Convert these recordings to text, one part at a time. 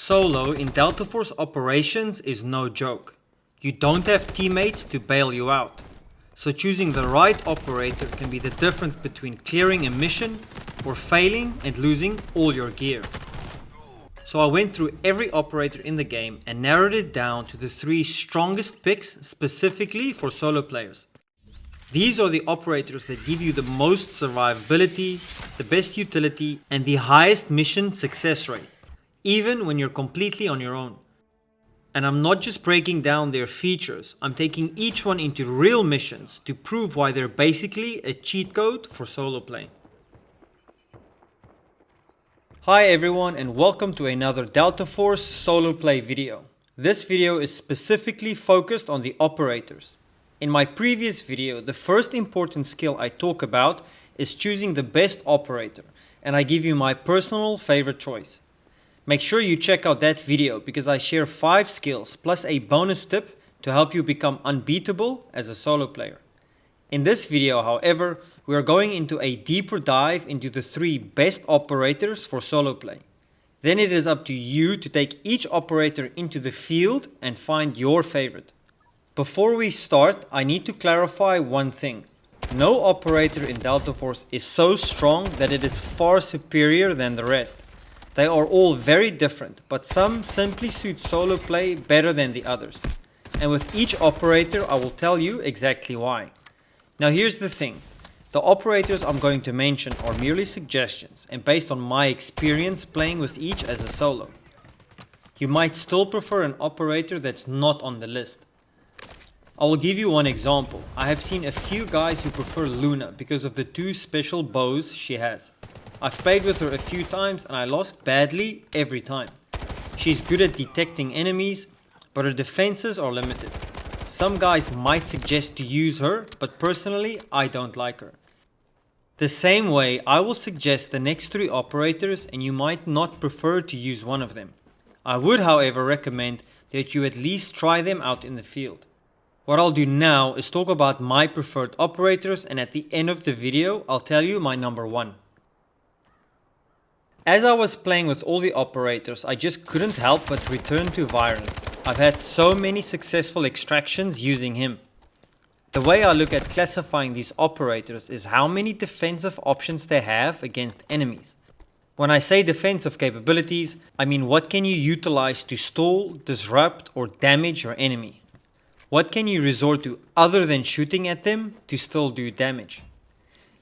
Solo in Delta Force operations is no joke. You don't have teammates to bail you out. So choosing the right operator can be the difference between clearing a mission or failing and losing all your gear. So I went through every operator in the game and narrowed it down to the 3 strongest picks specifically for solo players. These are the operators that give you the most survivability, the best utility, and the highest mission success rate, even when you're completely on your own. And I'm not just breaking down their features, I'm taking each one into real missions to prove why they're basically a cheat code for solo play. Hi everyone and welcome to another Delta Force solo play video. This video is specifically focused on the operators. In my previous video, the first important skill I talk about is choosing the best operator, and I give you my personal favorite choice. Make sure you check out that video because I share 5 skills plus a bonus tip to help you become unbeatable as a solo player. In this video, however, we are going into a deeper dive into the 3 best operators for solo play. Then it is up to you to take each operator into the field and find your favorite. Before we start, I need to clarify one thing. No operator in Delta Force is so strong that it is far superior than the rest. They are all very different, but some simply suit solo play better than the others. And with each operator, I will tell you exactly why. Now here's the thing. The operators I'm going to mention are merely suggestions and based on my experience playing with each as a solo. You might still prefer an operator that's not on the list. I will give you one example. I have seen a few guys who prefer Luna because of the 2 special bows she has. I've played with her a few times and I lost badly every time. She's good at detecting enemies, but her defenses are limited. Some guys might suggest to use her, but personally I don't like her. The same way I will suggest the next 3 operators and you might not prefer to use one of them. I would however recommend that you at least try them out in the field. What I'll do now is talk about my preferred operators and at the end of the video I'll tell you my number 1. As I was playing with all the operators, I just couldn't help but return to Viren. I've had so many successful extractions using him. The way I look at classifying these operators is how many defensive options they have against enemies. When I say defensive capabilities, I mean what can you utilize to stall, disrupt or damage your enemy. What can you resort to other than shooting at them to still do damage?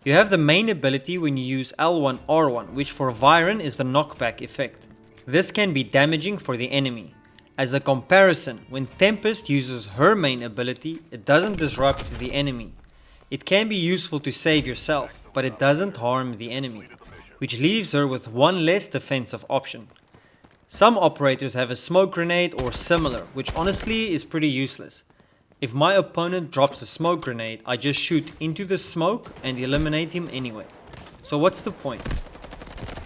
You have the main ability when you use L1R1, which for Viren is the knockback effect. This can be damaging for the enemy. As a comparison, when Tempest uses her main ability, it doesn't disrupt the enemy. It can be useful to save yourself, but it doesn't harm the enemy, which leaves her with one less defensive option. Some operators have a smoke grenade or similar, which honestly is pretty useless. If my opponent drops a smoke grenade, I just shoot into the smoke and eliminate him anyway. So what's the point?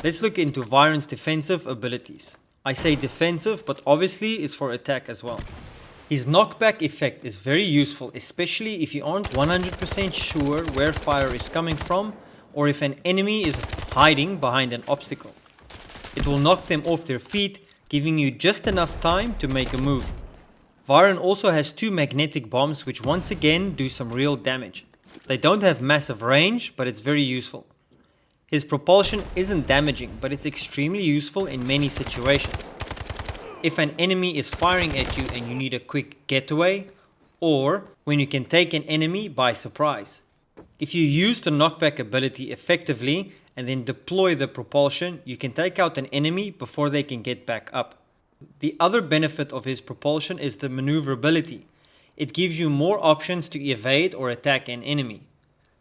Let's look into Viren's defensive abilities. I say defensive, but obviously it's for attack as well. His knockback effect is very useful, especially if you aren't 100% sure where fire is coming from or if an enemy is hiding behind an obstacle. It will knock them off their feet, giving you just enough time to make a move. Viren also has 2 magnetic bombs which once again do some real damage. They don't have massive range, but it's very useful. His propulsion isn't damaging, but it's extremely useful in many situations. If an enemy is firing at you and you need a quick getaway, or when you can take an enemy by surprise. If you use the knockback ability effectively and then deploy the propulsion, you can take out an enemy before they can get back up. The other benefit of his propulsion is the maneuverability. It gives you more options to evade or attack an enemy.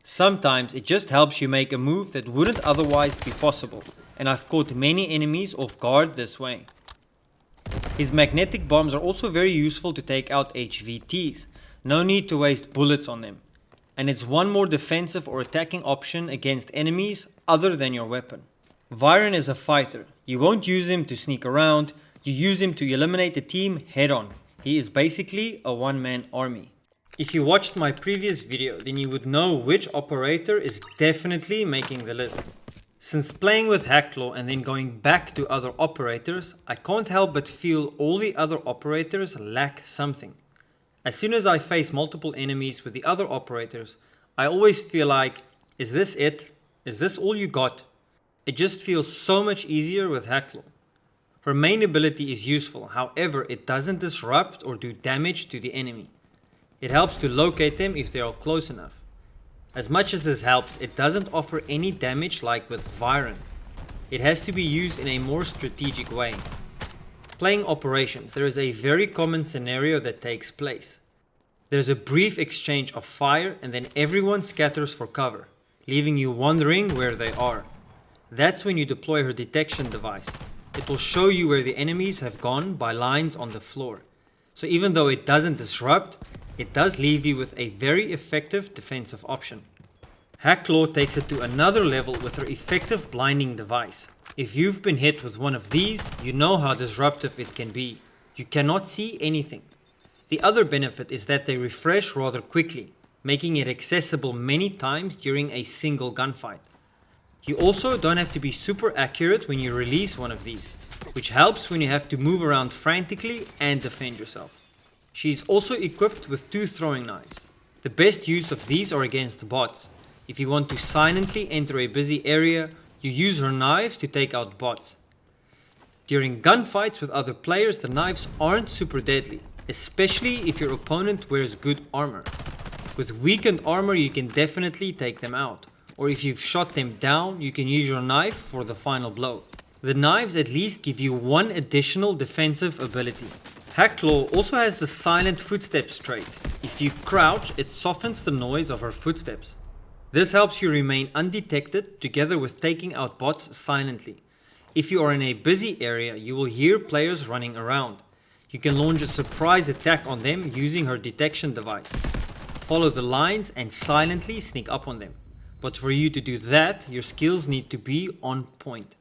Sometimes it just helps you make a move that wouldn't otherwise be possible, and I've caught many enemies off guard this way. His magnetic bombs are also very useful to take out HVTs. No need to waste bullets on them. And it's one more defensive or attacking option against enemies other than your weapon. Viren is a fighter. You won't use him to sneak around. You use him to eliminate the team head on. He is basically a one-man army. If you watched my previous video, then you would know which operator is definitely making the list. Since playing with Hacklaw and then going back to other operators, I can't help but feel all the other operators lack something. As soon as I face multiple enemies with the other operators, I always feel like, is this it? Is this all you got? It just feels so much easier with Hacklaw. Her main ability is useful, however it doesn't disrupt or do damage to the enemy. It helps to locate them if they are close enough. As much as this helps, it doesn't offer any damage like with Viren. It has to be used in a more strategic way. Playing operations, there is a very common scenario that takes place. There's a brief exchange of fire and then everyone scatters for cover, leaving you wondering where they are. That's when you deploy her detection device. It will show you where the enemies have gone by lines on the floor. So even though it doesn't disrupt, it does leave you with a very effective defensive option. Hacklaw takes it to another level with her effective blinding device. If you've been hit with one of these, you know how disruptive it can be. You cannot see anything. The other benefit is that they refresh rather quickly, making it accessible many times during a single gunfight. You also don't have to be super accurate when you release one of these, which helps when you have to move around frantically and defend yourself. She is also equipped with 2 throwing knives. The best use of these are against bots. If you want to silently enter a busy area, you use her knives to take out bots. During gunfights with other players, the knives aren't super deadly, especially if your opponent wears good armor. With weakened armor you can definitely take them out, or if you've shot them down, you can use your knife for the final blow. The knives at least give you one additional defensive ability. Hacklaw also has the silent footsteps trait. If you crouch, it softens the noise of her footsteps. This helps you remain undetected together with taking out bots silently. If you are in a busy area, you will hear players running around. You can launch a surprise attack on them using her detection device. Follow the lines and silently sneak up on them. But for you to do that, your skills need to be on point.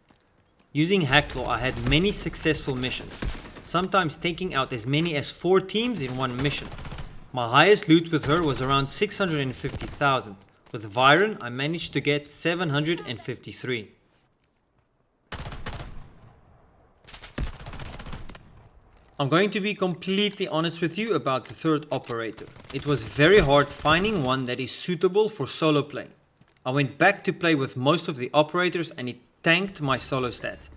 Using Hacklaw, I had many successful missions, sometimes taking out as many as 4 teams in one mission. My highest loot with her was around 650,000. With Viren, I managed to get 753. I'm going to be completely honest with you about the third operator. It was very hard finding one that is suitable for solo play. I went back to play with most of the operators and it tanked my solo stats.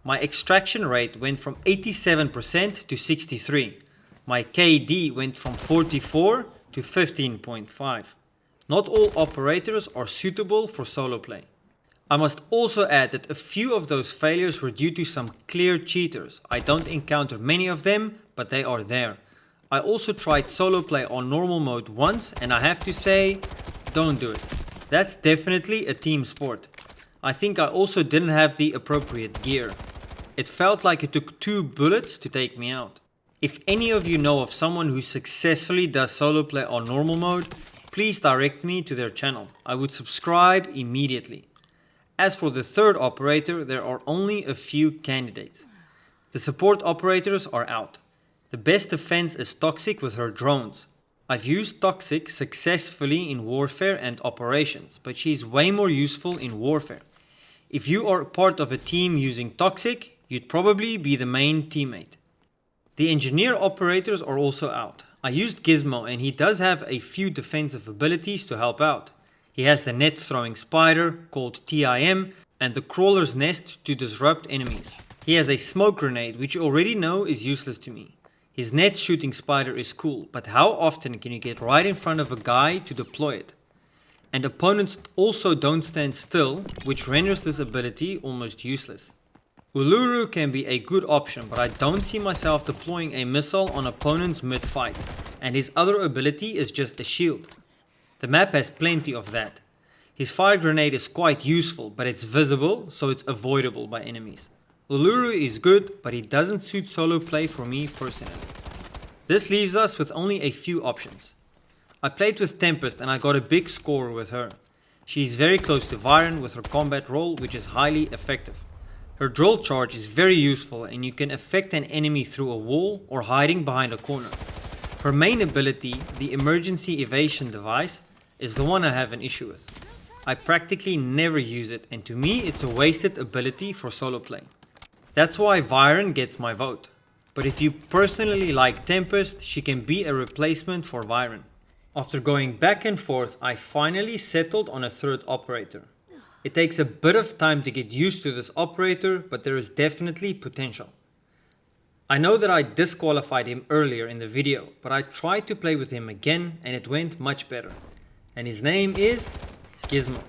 My extraction rate went from 87% to 63. My KD went from 44 to 15.5. Not all operators are suitable for solo play. I must also add that a few of those failures were due to some clear cheaters. I don't encounter many of them, but they are there. I also tried solo play on normal mode once and I have to say, don't do it. That's definitely a team sport. I think I also didn't have the appropriate gear. It felt like it took 2 bullets to take me out. If any of you know of someone who successfully does solo play on normal mode, please direct me to their channel. I would subscribe immediately. As for the third operator, there are only a few candidates. The support operators are out. The best defense is Toxic with her drones. I've used Toxic successfully in warfare and operations, but she's way more useful in warfare. If you are part of a team using Toxic, you'd probably be the main teammate. The engineer operators are also out. I used Gizmo and he does have a few defensive abilities to help out. He has the net throwing spider called TIM and the crawler's nest to disrupt enemies. He has a smoke grenade which you already know is useless to me. His net shooting spider is cool, but how often can you get right in front of a guy to deploy it? And opponents also don't stand still, which renders this ability almost useless. Uluru can be a good option, but I don't see myself deploying a missile on opponents mid-fight, and his other ability is just a shield. The map has plenty of that. His fire grenade is quite useful, but it's visible, so it's avoidable by enemies. Uluru is good, but he doesn't suit solo play for me personally. This leaves us with only a few options. I played with Tempest and I got a big score with her. She is very close to Viren with her combat role, which is highly effective. Her drill charge is very useful and you can affect an enemy through a wall or hiding behind a corner. Her main ability, the emergency evasion device, is the one I have an issue with. I practically never use it, and to me it's a wasted ability for solo play. That's why Viren gets my vote. But if you personally like Tempest, she can be a replacement for Viren. After going back and forth, I finally settled on a third operator. It takes a bit of time to get used to this operator, but there is definitely potential. I know that I disqualified him earlier in the video, but I tried to play with him again and it went much better. And his name is Gizmo.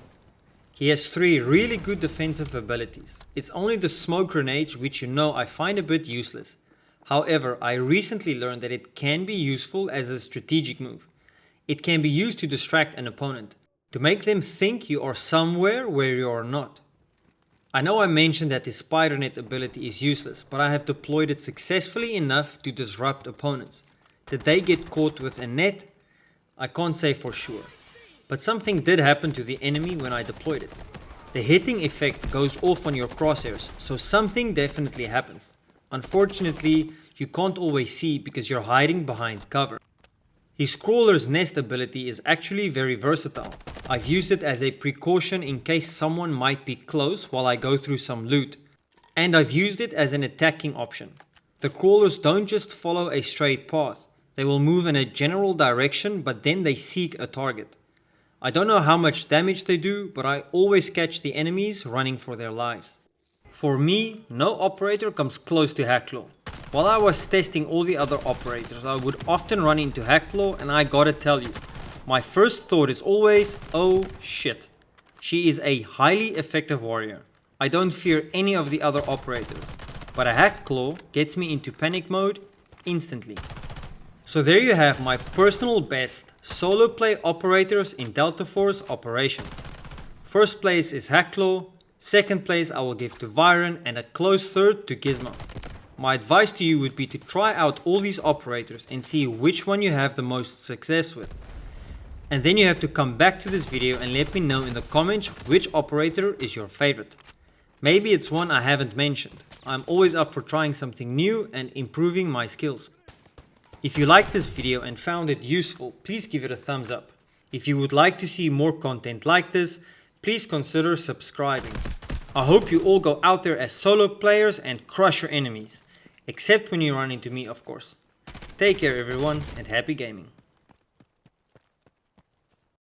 He has 3 really good defensive abilities. It's only the smoke grenade which I find a bit useless. However, I recently learned that it can be useful as a strategic move. It can be used to distract an opponent, to make them think you are somewhere where you are not. I know I mentioned that the spider net ability is useless, but I have deployed it successfully enough to disrupt opponents. Did they get caught with a net? I can't say for sure. But something did happen to the enemy when I deployed it. The hitting effect goes off on your crosshairs, so something definitely happens. Unfortunately, you can't always see because you're hiding behind cover. His crawler's nest ability is actually very versatile. I've used it as a precaution in case someone might be close while I go through some loot. And I've used it as an attacking option. The crawlers don't just follow a straight path. They will move in a general direction, but then they seek a target. I don't know how much damage they do, but I always catch the enemies running for their lives. For me, no operator comes close to Hacklaw. While I was testing all the other operators, I would often run into Hacklaw, and I gotta tell you, my first thought is always, oh shit. She is a highly effective warrior. I don't fear any of the other operators, but a Hacklaw gets me into panic mode instantly. So there you have my personal best solo play operators in Delta Force operations. First place is Hacklaw, second place I will give to Viren, and a close third to Gizmo. My advice to you would be to try out all these operators and see which one you have the most success with. And then you have to come back to this video and let me know in the comments which operator is your favorite. Maybe it's one I haven't mentioned. I'm always up for trying something new and improving my skills. If you liked this video and found it useful, please give it a thumbs up. If you would like to see more content like this, please consider subscribing. I hope you all go out there as solo players and crush your enemies. Except when you run into me, of course. Take care everyone, and happy gaming.